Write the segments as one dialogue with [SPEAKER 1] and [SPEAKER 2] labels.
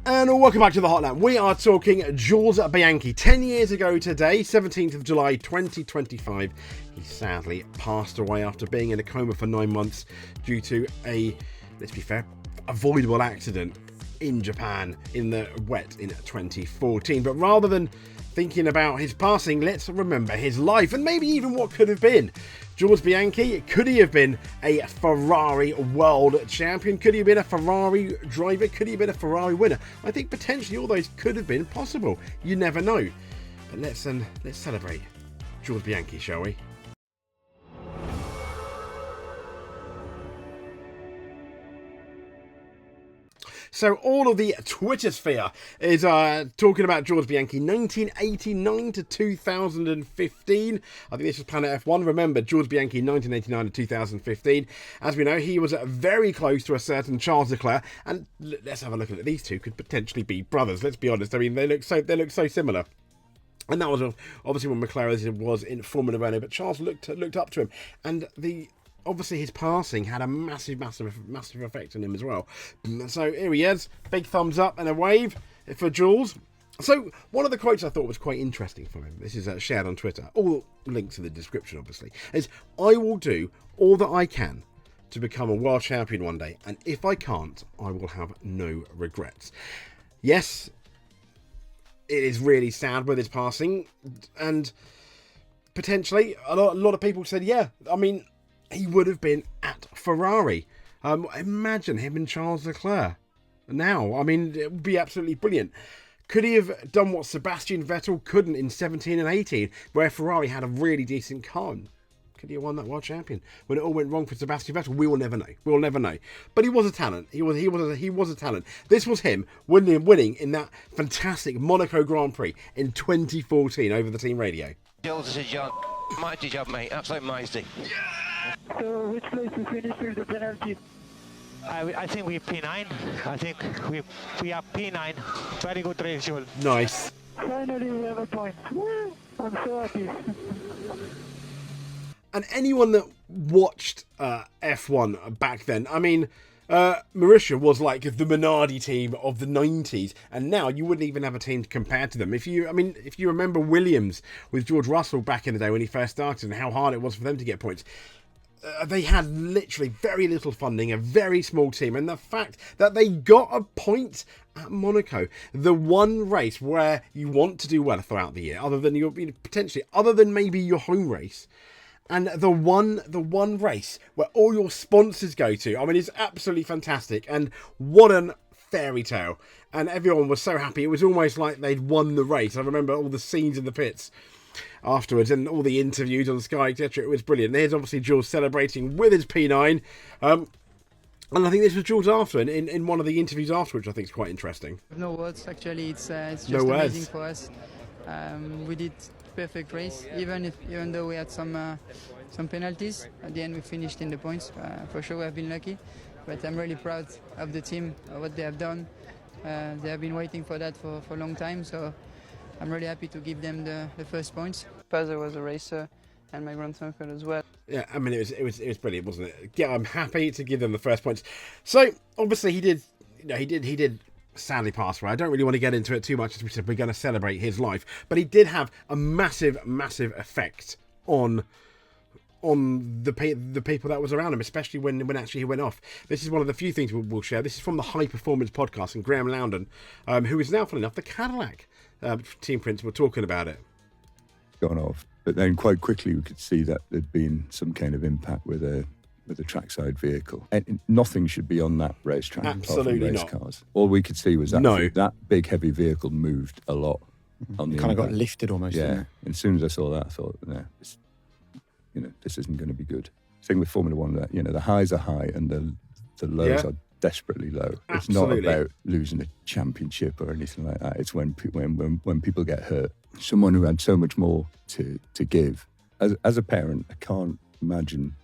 [SPEAKER 1] And welcome back to the Hotline. We are talking Jules Bianchi. 10 years ago today, 17th of July 2025, he sadly passed away after being in a coma for 9 months due to a, let's be fair, avoidable accident in Japan in the wet in 2014. But rather than thinking about his passing, let's remember his life and maybe even what could have been. Jules Bianchi, could he have been a Ferrari world champion? Could he have been a Ferrari driver? Could he have been a Ferrari winner? I think potentially all those could have been possible. You never know. But let's celebrate Jules Bianchi, shall we? So all of the Twitter sphere is talking about Jules Bianchi, 1989 to 2015. I think this was Planet F1. Remember, Jules Bianchi, 1989 to 2015. As we know, he was very close to a certain Charles Leclerc. And let's have a look at it. These two could potentially be brothers. Let's be honest. I mean, they look so similar. And that was obviously when McLaren was in Formula Renault. But Charles looked up to him, and obviously his passing had a massive effect on him as well. So here he is, big thumbs up and a wave for Jules. So one of the quotes I thought was quite interesting from him, this is shared on Twitter, all links in the description obviously, is, "I will do all that I can to become a world champion one day, and if I can't, I will have no regrets." Yes, it is really sad with his passing, and potentially a lot of people said, yeah, I mean, he would have been at Ferrari. Imagine him and Charles Leclerc now. I mean, it would be absolutely brilliant. Could he have done what Sebastian Vettel couldn't in 17 and 18, where Ferrari had a really decent car? Could he have won that world champion? When it all went wrong for Sebastian Vettel, we will never know. We will never know. But he was a talent. He was a talent. This was him winning in that fantastic Monaco Grand Prix in 2014 over the team radio.
[SPEAKER 2] Jules, this is John. Mighty job, mate. Absolute mighty.
[SPEAKER 3] So which place we finished with the penalty?
[SPEAKER 4] I think we're P9. I think we are P9. Very good race, Jules.
[SPEAKER 1] Nice.
[SPEAKER 3] Finally we have a point. Woo! I'm so happy.
[SPEAKER 1] And anyone that watched F1 back then, I mean, Mauritia was like the Minardi team of the 90s, and now you wouldn't even have a team compared to them. If you remember Williams with George Russell back in the day when he first started and how hard it was for them to get points, they had literally very little funding, a very small team, and the fact that they got a point at Monaco, the one race where you want to do well throughout the year, other than maybe your home race. And the one race where all your sponsors go to, I mean, it's absolutely fantastic. And what a fairy tale. And everyone was so happy. It was almost like they'd won the race. I remember all the scenes in the pits afterwards and all the interviews on Sky, etc. It was brilliant. There's obviously Jules celebrating with his P9. And I think this was Jules after, in one of the interviews afterwards, which I think is quite interesting.
[SPEAKER 5] No words, actually. It's just
[SPEAKER 1] no
[SPEAKER 5] amazing for us. We did perfect race, even though we had some penalties. At the end, we finished in the points. For sure, we have been lucky, but I'm really proud of the team, what they have done. They have been waiting for that for a long time, so I'm really happy to give them the first points. Father was a racer, and my grandfather as well.
[SPEAKER 1] Yeah, I mean, it was brilliant, wasn't it? Yeah, I'm happy to give them the first points. So obviously, he did sadly passed away. I don't really want to get into it too much, as we said, we're going to celebrate his life, but he did have a massive effect on the people that was around him, especially when actually he went off. This is one of the few things we'll share. This is from the High Performance podcast, and Graem Lowdon, who is now, funny enough, the Cadillac team principal, talking about it.
[SPEAKER 6] Gone off, but then quite quickly we could see that there'd been some kind of impact with a trackside vehicle. And nothing should be on that racetrack.
[SPEAKER 1] Absolutely
[SPEAKER 6] race
[SPEAKER 1] not.
[SPEAKER 6] Cars. All we could see was that that big heavy vehicle moved a lot. On the
[SPEAKER 7] kind of got lifted almost.
[SPEAKER 6] Yeah. And as soon as I saw that, I thought, no, this isn't going to be good. Thing with Formula One, that the highs are high and the lows are desperately low. It's not about losing a championship or anything like that. It's when people get hurt. Someone who had so much more to give. As a parent, I can't imagine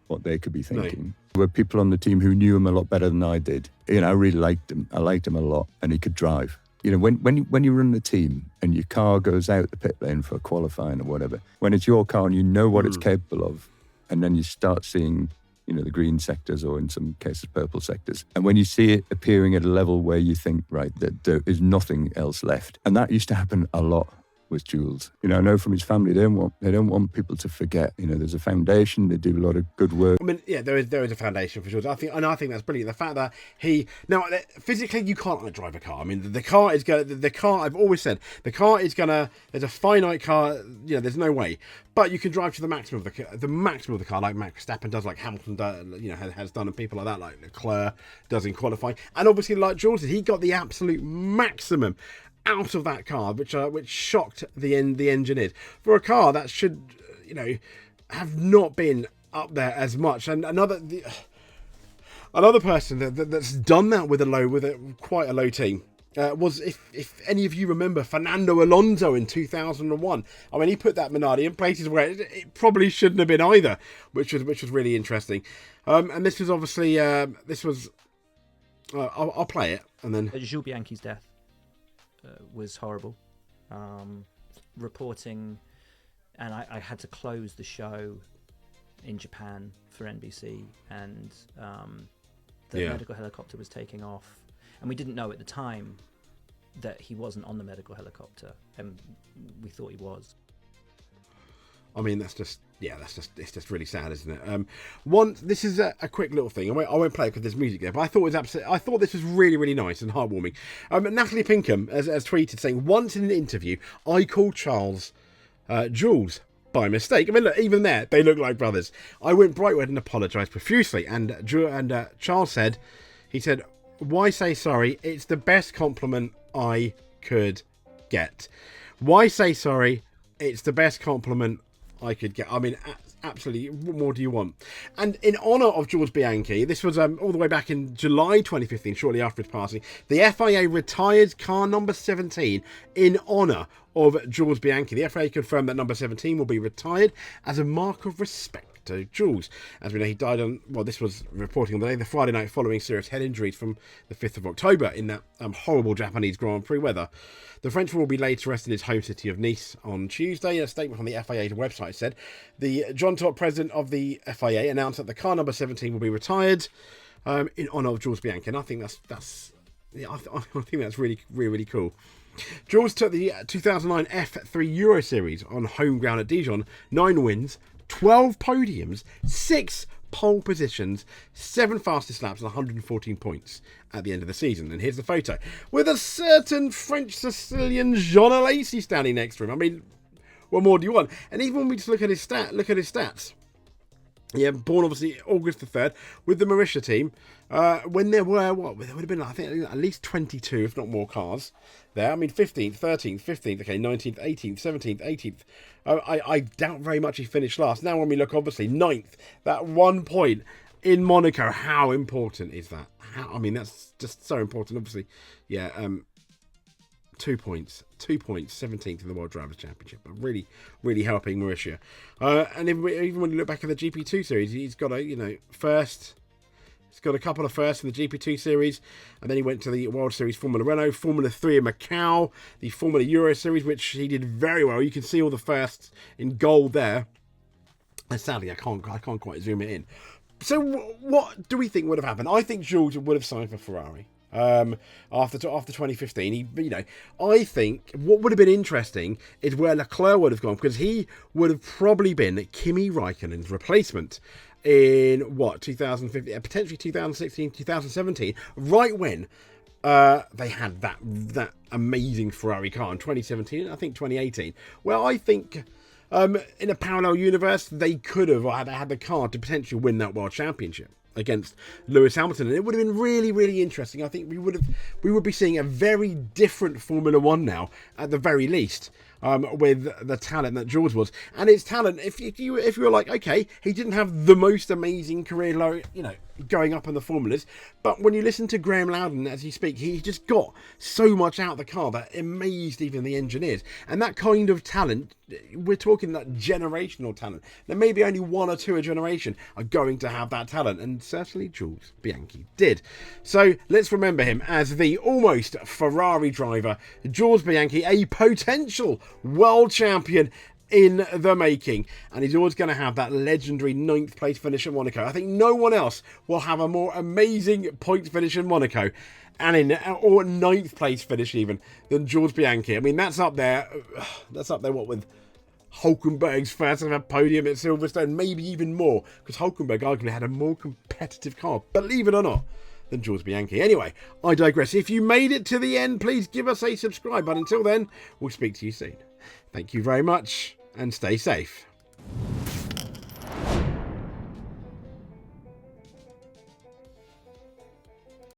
[SPEAKER 6] what they could be thinking. No. There were people on the team who knew him a lot better than I did. I really liked him. I liked him a lot, and he could drive. When you run the team and your car goes out the pit lane for qualifying or whatever, when it's your car and you know what it's capable of, and then you start seeing, the green sectors, or in some cases purple sectors. And when you see it appearing at a level where you think, right, that there is nothing else left. And that used to happen a lot with Jules. I know from his family, they don't want people to forget. There's a foundation, they do a lot of good work.
[SPEAKER 1] I mean, yeah, there is a foundation for Jules. I think that's brilliant. The fact that physically you can't drive a car. I mean, the car is going. The car, I've always said, the car is gonna. There's a finite car. There's no way. But you can drive to the maximum of the car, like Max Verstappen does, like Hamilton has done, and people like that, like Leclerc does in qualifying, and obviously like Jules did, he got the absolute maximum out of that car, which shocked the engineers for a car that should have not been up there as much. And another person that's done that with quite a low team was, if any of you remember, Fernando Alonso in 2001. I mean, he put that Minardi in places where it probably shouldn't have been either, which was really interesting. And this was obviously I'll play it and then.
[SPEAKER 7] Jules Bianchi's death was horrible. Reporting, and I had to close the show in Japan for NBC, and the medical helicopter was taking off, and we didn't know at the time that he wasn't on the medical helicopter, and we thought he was.
[SPEAKER 1] I mean, it's just really sad, isn't it? This is a quick little thing. I won't play it because there's music there, but I thought this was really, really nice and heartwarming. Natalie Pinkham has tweeted saying, "Once in an interview, I called Jules by mistake." I mean, look, even there, they look like brothers. "I went bright red and apologised profusely, and Charles said, why say sorry? It's the best compliment I could get. Why say sorry? It's the best compliment I could get." I mean, absolutely, what more do you want? And in honour of Jules Bianchi, this was all the way back in July 2015, shortly after his passing, the FIA retired car number 17 in honour of Jules Bianchi. The FIA confirmed that number 17 will be retired as a mark of respect to Jules. As we know, he died on, this was reporting on the Friday night following serious head injuries from the 5th of October in that horrible Japanese Grand Prix weather. The Frenchman will be laid to rest in his home city of Nice on Tuesday. A statement on the FIA's website said, the John Todt, president of the FIA, announced that the car number 17 will be retired in honour of Jules Bianchi. And I think that's really, really, really cool. Jules took the 2009 F3 Euro Series on home ground at Dijon, 9 wins, 12 podiums, 6 pole positions, 7 fastest laps, and 114 points at the end of the season. And here's the photo with a certain French Sicilian Jean Alesi standing next to him. I mean, what more do you want? And even when we just look at his stats. Yeah, born obviously August the 3rd with the Mauritia team. When there were, there would have been, I think, at least 22, if not more, cars there. I mean, 15th, 13th, 15th, okay, 19th, 18th, 17th, 18th. I doubt very much he finished last. Now, when we look, obviously, 9th, that 1 point in Monaco, how important is that? That's just so important, obviously. Yeah, 2 points, 17th in the World Drivers' Championship, but really, really helping Mauritia. And even when you look back at the GP2 series, he's got a, first. He's got a couple of firsts in the GP2 series, and then he went to the World Series Formula Renault, Formula 3 in Macau, the Formula Euro Series, which he did very well. You can see all the firsts in gold there. And sadly, I can't quite zoom it in. So what do we think would have happened? I think Jules would have signed for Ferrari. After 2015, I think what would have been interesting is where Leclerc would have gone, because he would have probably been Kimi Raikkonen's replacement in 2015, potentially 2016, 2017, right when they had that amazing Ferrari car in 2017, I think 2018. Well, I think in a parallel universe, they could have had the car to potentially win that world championship against Lewis Hamilton, and it would have been really, really interesting. I think we would be seeing a very different Formula One now, at the very least, with the talent that Jules was. And his talent, if you were like, okay, he didn't have the most amazing career, going up in the formulas, but when you listen to Graem Lowdon as he speaks, he just got so much out of the car that amazed even the engineers. And that kind of talent, we're talking that generational talent. There may be only 1 or 2 a generation are going to have that talent, and certainly Jules Bianchi did. So let's remember him as the almost Ferrari driver, Jules Bianchi, a potential world champion in the making, and he's always going to have that legendary 9th place finish at Monaco. I think no one else will have a more amazing point finish in Monaco, and or 9th place finish even, than Jules Bianchi. I mean, that's up there. That's up there, what, with Hulkenberg's first ever podium at Silverstone, maybe even more, because Hulkenberg arguably had a more competitive car, believe it or not, than Jules Bianchi. Anyway, I digress. If you made it to the end, please give us a subscribe, but until then, we'll speak to you soon. Thank you very much, and stay safe.